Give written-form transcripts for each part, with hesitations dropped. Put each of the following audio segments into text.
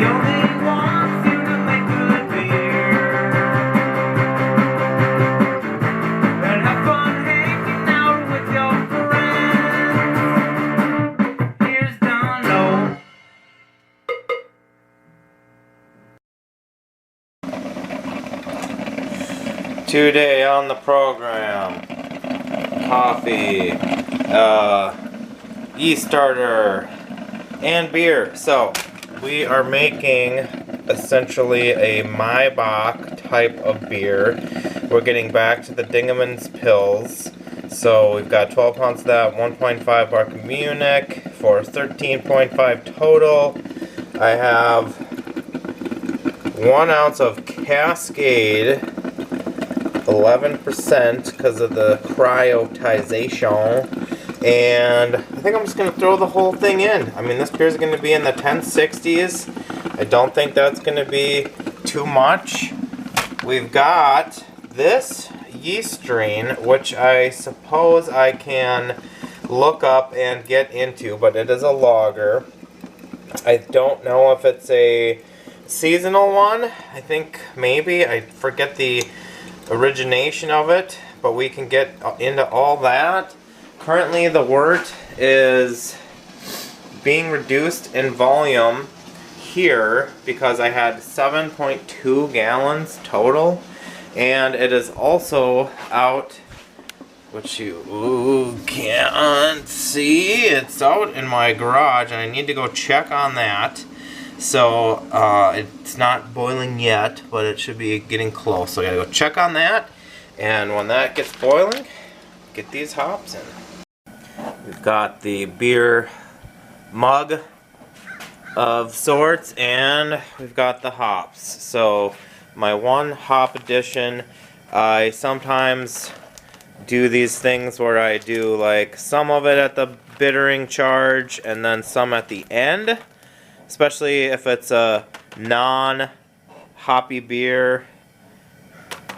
only wants you to make good beer. And have fun hanging out with your friends. Here's Dono. Today on the program, coffee, yeast starter, and beer. So we are making essentially a Maibock type of beer. We're getting back to the Dingemans pills. So we've got 12 pounds of that, 1.5 bar Munich for 13.5 total. I have 1 ounce of Cascade, 11% because of the cryotization, and I think I'm just going to throw the whole thing in. I mean, this beer is going to be in the 1060s. I don't think that's going to be too much. We've got this yeast strain, which I suppose I can look up and get into, but it is a lager. I don't know if it's a seasonal one. I think maybe. I forget the origination of it, but we can get into all that. Currently the wort is being reduced in volume here because I had 7.2 gallons total, and it is also out, which you can't see, it's out in my garage and I need to go check on that. So it's not boiling yet, but it should be getting close. So I gotta go check on that, and when that gets boiling, get these hops in. We've got the beer mug of sorts, and we've got the hops. So my one hop addition, I sometimes do these things where I do like some of it at the bittering charge and then some at the end. Especially if it's a non-hoppy beer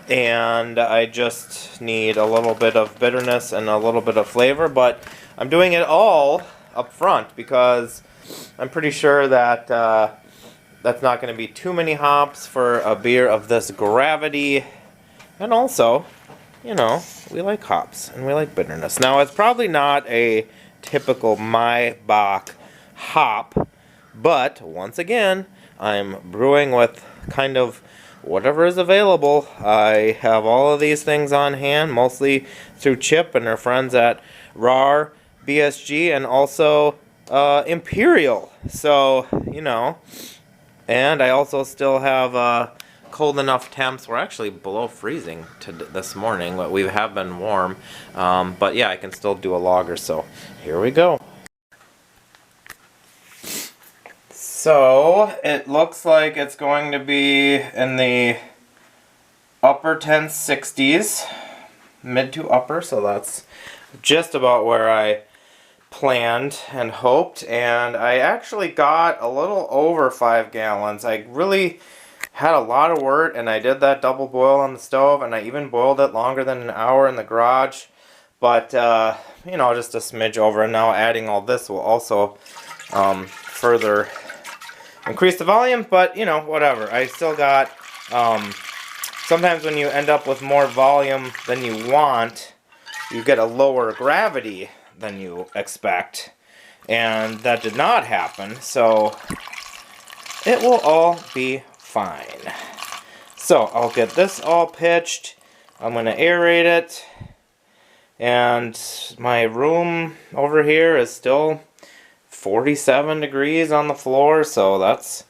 and I just need a little bit of bitterness and a little bit of flavor. But I'm doing it all up front because I'm pretty sure that that's not going to be too many hops for a beer of this gravity. And also, you know, we like hops and we like bitterness. Now, it's probably not a typical Maibock hop, but once again, I'm brewing with kind of whatever is available. I have all of these things on hand, mostly through Chip and our friends at Rahr BSG, and also Imperial. So, you know, and I also still have cold enough temps. We're actually below freezing this morning, but we have been warm. But yeah, I can still do a lager, so here we go. So, it looks like it's going to be in the upper 1060s, mid to upper, so that's just about where I planned and hoped, and I actually got a little over 5 gallons. I really had a lot of wort, and I did that double boil on the stove, and I even boiled it longer than an hour in the garage, but, you know, just a smidge over, and now adding all this will also further increase the volume, but you know, whatever. I still got, sometimes when you end up with more volume than you want, you get a lower gravity than you expect, and that did not happen, so it will all be fine. So I'll get this all pitched, I'm going to aerate it, and my room over here is still 47 degrees on the floor, so that's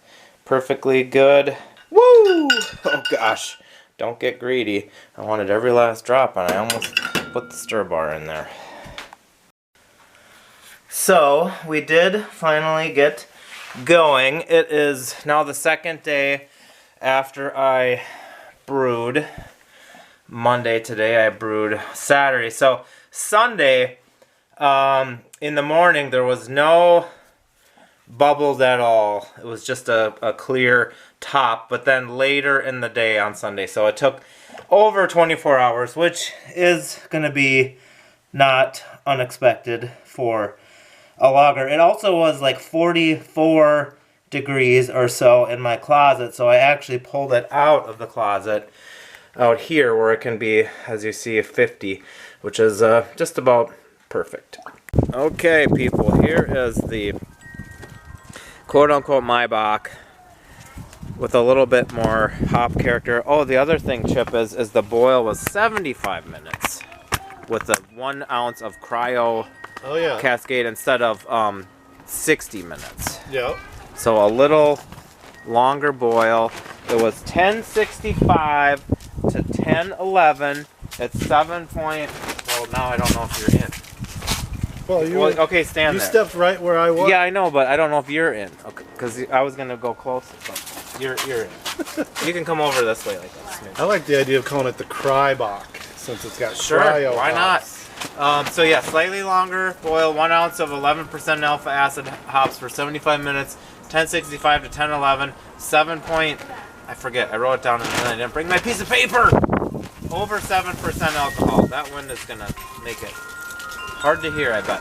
perfectly good. Woo! Oh gosh, don't get greedy. I wanted every last drop, and I almost put the stir bar in there. So, we did finally get going. It is now the second day after I brewed. Monday today, I brewed Saturday. So, Sunday, in the morning, there was no bubbles at all. It was just a clear top, but then later in the day on Sunday. So it took over 24 hours, which is going to be not unexpected for a lager. It also was like 44 degrees or so in my closet, so I actually pulled it out of the closet out here where it can be, as you see, 50, which is just about perfect. Okay, people, here is the quote-unquote Maibock with a little bit more hop character. Oh, the other thing, Chip, is the boil was 75 minutes with a 1 ounce of Cryo Cascade instead of 60 minutes. Yep. So a little longer boil. It was 1065 to 1011. It's 7 point. Well, now I don't know if you're in. Well, okay, stand you there. You stepped right where I was. Yeah, I know, but I don't know if you're in. Okay, because I was gonna go closer, but you're in. You can come over this way like this. I like the idea of calling it the Maibock since it's got sure. Cryo. Why hops. not? So yeah, slightly longer boil. 1 ounce of 11% alpha acid hops for 75 minutes. 1065 to 1011. 7 point. I forget. I wrote it down and then I didn't bring my piece of paper. Over 7% alcohol. That one is gonna make it hard to hear, I bet.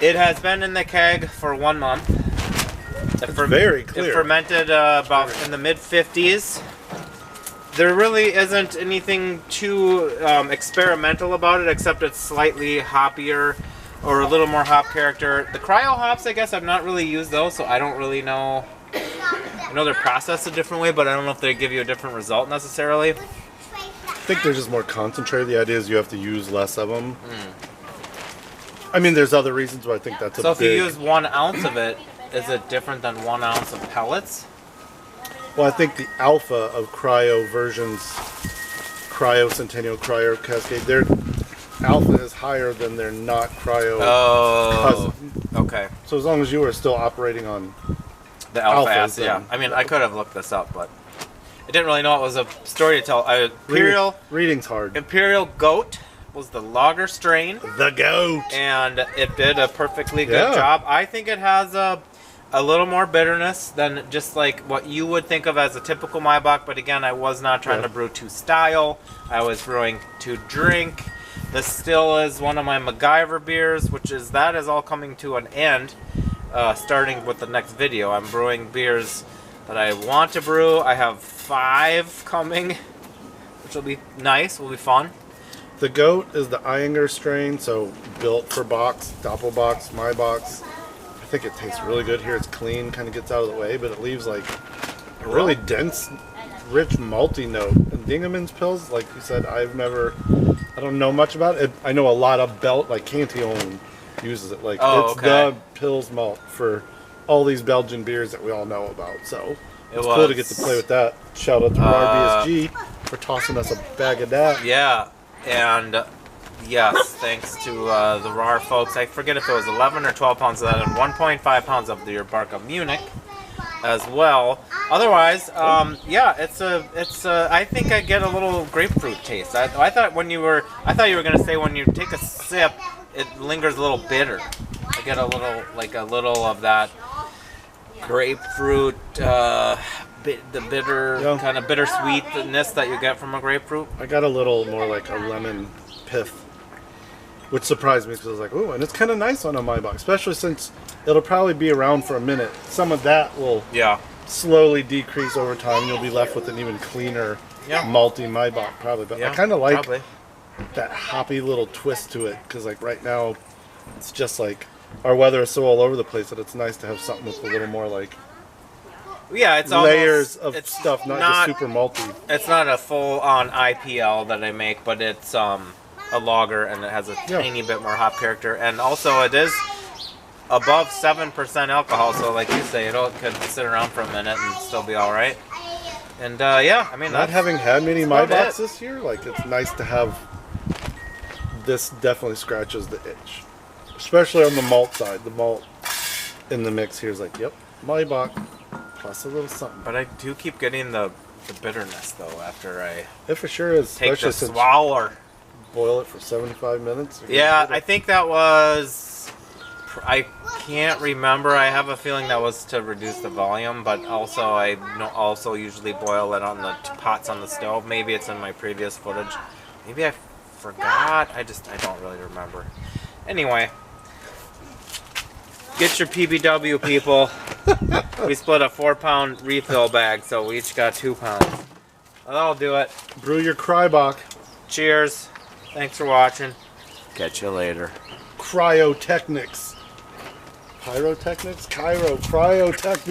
It has been in the keg for 1 month. Very clear. It fermented about in the mid-50s. There really isn't anything too experimental about it, except it's slightly hoppier or a little more hop character. The Cryo hops, I guess I've not really used those, so I don't really know. I know they're processed a different way, but I don't know if they give you a different result necessarily. I think they're just more concentrated. The idea is you have to use less of them. I mean, there's other reasons, but I think that's so if you use 1 ounce of it, is it different than 1 ounce of pellets? Well, I think the alpha of Cryo versions, Cryo Centennial, Cryo Cascade, their alpha is higher than their not Cryo cousin. Okay. So as long as you are still operating on the alpha acid, yeah. I mean, I could have looked this up, but I didn't really know it was a story to tell. Imperial. Reading's hard. Imperial Goat was the lager strain. The goat. And it did a perfectly good job. I think it has a little more bitterness than just like what you would think of as a typical Maibock. But again, I was not trying to brew to style. I was brewing to drink. This still is one of my MacGyver beers, which is all coming to an end. Starting with the next video, I'm brewing beers that I want to brew. I have 5 coming, which will be nice. Will be fun. The goat is the Iyengar strain, so built for box, Doppelbox, Maibox. I think it tastes really good here. It's clean, kind of gets out of the way, but it leaves like a really dense, rich malty note. And Dingaman's pills, like you said, I don't know much about it. I know a lot of like Cantillon uses it. Like it's the Pils malt for all these Belgian beers that we all know about. So it's cool to get to play with that. Shout out to Rahr BSG for tossing us a bag of that. Yeah, and yes, thanks to the Rahr folks. I forget if it was 11 or 12 pounds of that and 1.5 pounds of your Bark of Munich as well. Otherwise, yeah, it's I think I get a little grapefruit taste. I thought you were gonna say when you take a sip, it lingers a little bitter. I get a little of that grapefruit, the bitter kind of bittersweetness that you get from a grapefruit. I got a little more like a lemon pith, which surprised me because I was like, "Ooh," and it's kind of nice on a Maibock, especially since it'll probably be around for a minute. Some of that will slowly decrease over time. You'll be left with an even cleaner, malty Maibock probably. But I kind of like that hoppy little twist to it because like right now, it's just like our weather is so all over the place that it's nice to have something with a little more like it's layers of stuff, not just super malty. It's not a full-on IPL that I make, but it's a lager and it has a tiny bit more hop character, and also it is above 7% alcohol, so like you say, it could sit around for a minute and still be all right. And yeah, I mean, not having had many Maibocks this year, like it's nice to have. This definitely scratches the itch, especially on the malt side. The malt in the mix here is like, yep, Maibock plus a little something. But I do keep getting the bitterness though after I it for sure is, take the swallower. Boil it for 75 minutes. Yeah, I think that was. I can't remember. I have a feeling that was to reduce the volume, but also I also usually boil it on the pots on the stove. Maybe it's in my previous footage. Maybe I forgot. I don't really remember. Anyway, Get your PBW, people. We split a 4-pound refill bag, so we each got 2 pounds. Well, that'll do it. Brew your Crybach. Cheers. Thanks for watching. Catch you later. Cryotechnics. Pyrotechnics? Cryotechnics.